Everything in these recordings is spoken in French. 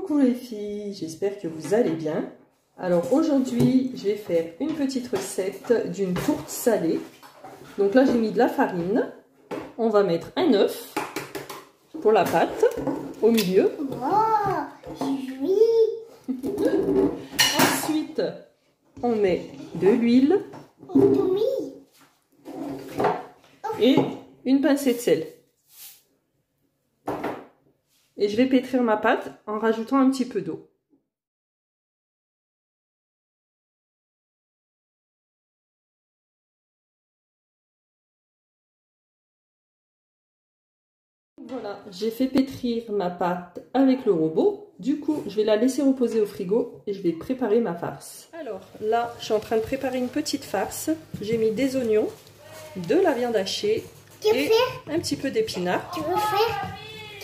Coucou les filles, j'espère que vous allez bien. Alors aujourd'hui, je vais faire une petite recette d'une tourte salée. Donc là, j'ai mis de la farine. On va mettre un œuf pour la pâte au milieu. Oh, oui. Ensuite, on met de l'huile et une pincée de sel. Et je vais pétrir ma pâte en rajoutant un petit peu d'eau. Voilà, j'ai fait pétrir ma pâte avec le robot. Du coup, je vais la laisser reposer au frigo et je vais préparer ma farce. Alors là, je suis en train de préparer une petite farce. J'ai mis des oignons, de la viande hachée et un petit peu d'épinards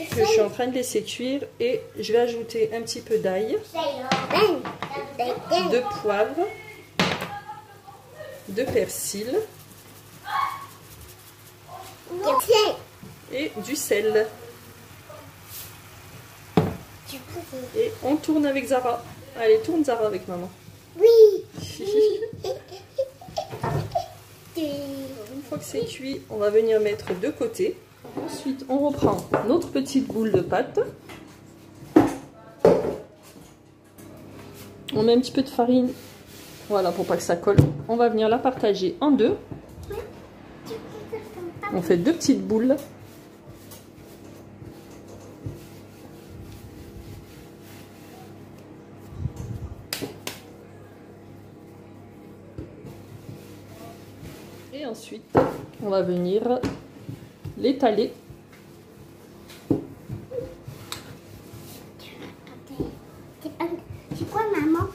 que je suis en train de laisser cuire. Et je vais ajouter un petit peu d'ail, de poivre, de persil et du sel. Et on tourne avec Zara. Allez, tourne Zara avec maman. Oui. Une fois que c'est cuit, on va venir mettre de côté. Ensuite, on reprend notre petite boule de pâte. On met un petit peu de farine, voilà, pour pas que ça colle. On va venir la partager en deux. On fait deux petites boules. Et ensuite, on va venir l'étaler. C'est quoi, maman?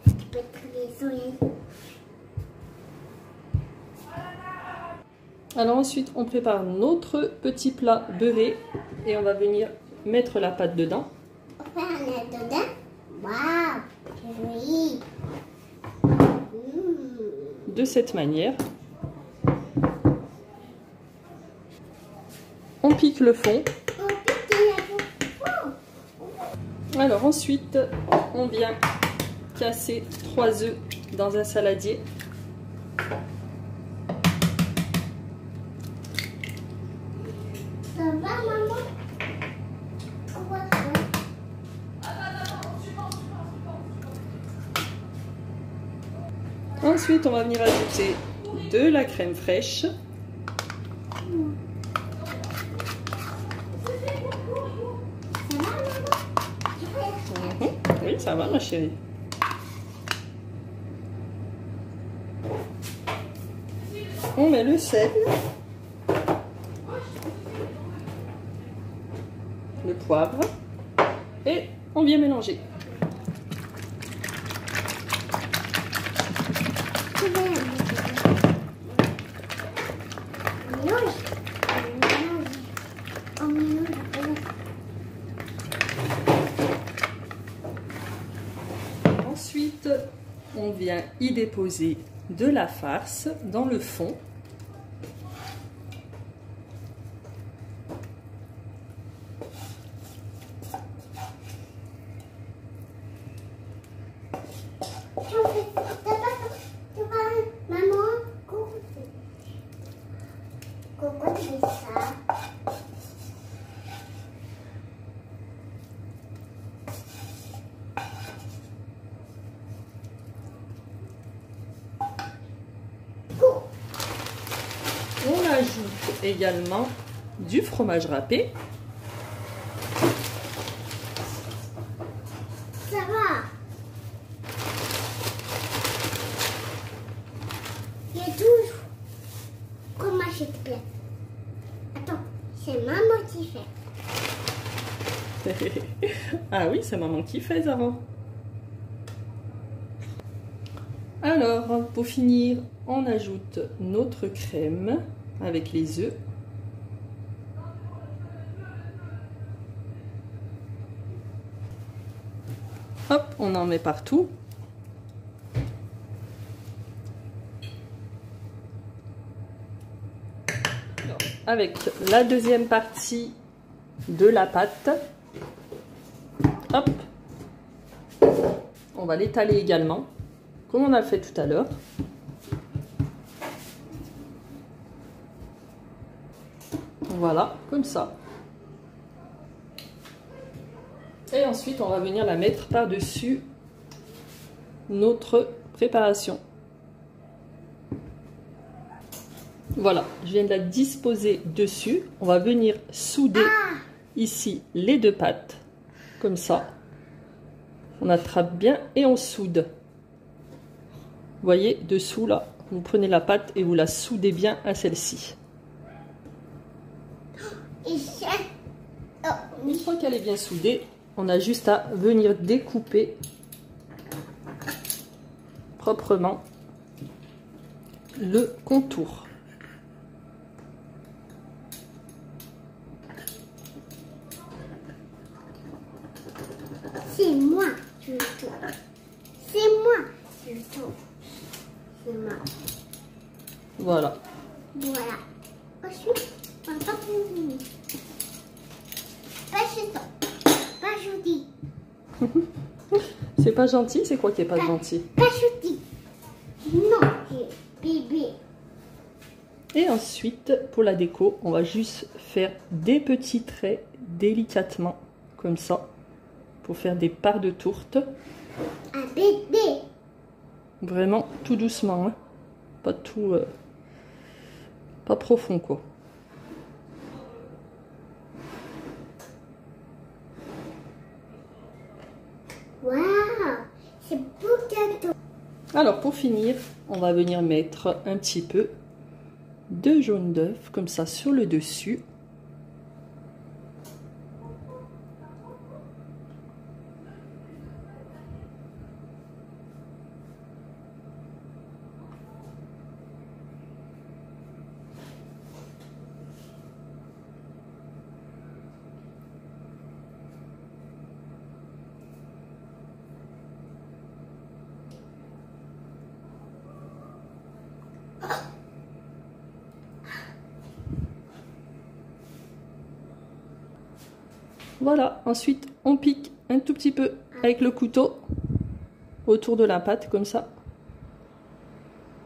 Tu peux les oreilles. Alors ensuite, on prépare notre petit plat beurré et on va venir mettre la pâte dedans. On va mettre dedans. Waouh, oui. De cette manière. On pique le fond. Alors ensuite, on vient casser 3 œufs dans un saladier. Ça va, maman? Ensuite, on va venir ajouter de la crème fraîche. Oui, ça va, ma chérie. On met le sel, le poivre et on vient mélanger. Ensuite, on vient y déposer de la farce dans le fond. Maman, pourquoi tu fais ça? On ajoute également du fromage râpé. Ça va. Il y a tout fromage et plein. Attends, c'est maman qui fait. Ah oui, c'est maman qui fait, Zara. Alors, pour finir, on ajoute notre crème avec les œufs. Hop, on en met partout. avec la deuxième partie de la pâte. Hop. On va l'étaler également, comme on a fait tout à l'heure. Voilà, comme ça. Et ensuite, on va venir la mettre par-dessus notre préparation. Voilà, je viens de la disposer dessus. On va venir souder ici les deux pâtes, comme ça. On attrape bien et on soude. Vous voyez, dessous là, vous prenez la pâte et vous la soudez bien à celle-ci. Une fois qu'elle est bien soudée, on a juste à venir découper proprement le contour. C'est moi qui le tourne. C'est moi qui le tourne. C'est moi. Voilà. Voilà. Ensuite, on va pas finir. Pas chutant. Pas gentil. C'est pas gentil? C'est quoi qui est pas gentil? Pas gentil. Non, bébé. Et ensuite, pour la déco, on va juste faire des petits traits délicatement, comme ça, pour faire des parts de tourte. Un bébé. Vraiment tout doucement, hein. Pas tout, pas profond quoi. Waouh, c'est beau gâteau. Alors pour finir, on va venir mettre un petit peu de jaune d'œuf comme ça sur le dessus. Voilà, ensuite on pique un tout petit peu avec le couteau autour de la pâte comme ça.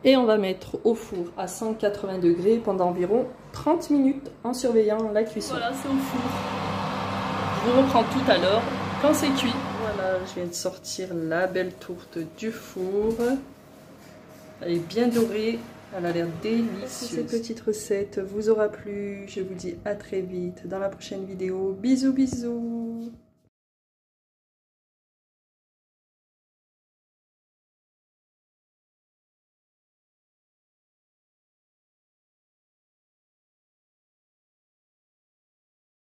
Et on va mettre au four à 180 degrés pendant environ 30 minutes en surveillant la cuisson. Voilà, c'est au four. Je vous reprends tout à l'heure quand c'est cuit. Voilà, je viens de sortir la belle tourte du four. Elle est bien dorée. Elle a l'air délicieuse. Si cette petite recette vous aura plu, je vous dis à très vite dans la prochaine vidéo. Bisous, bisous.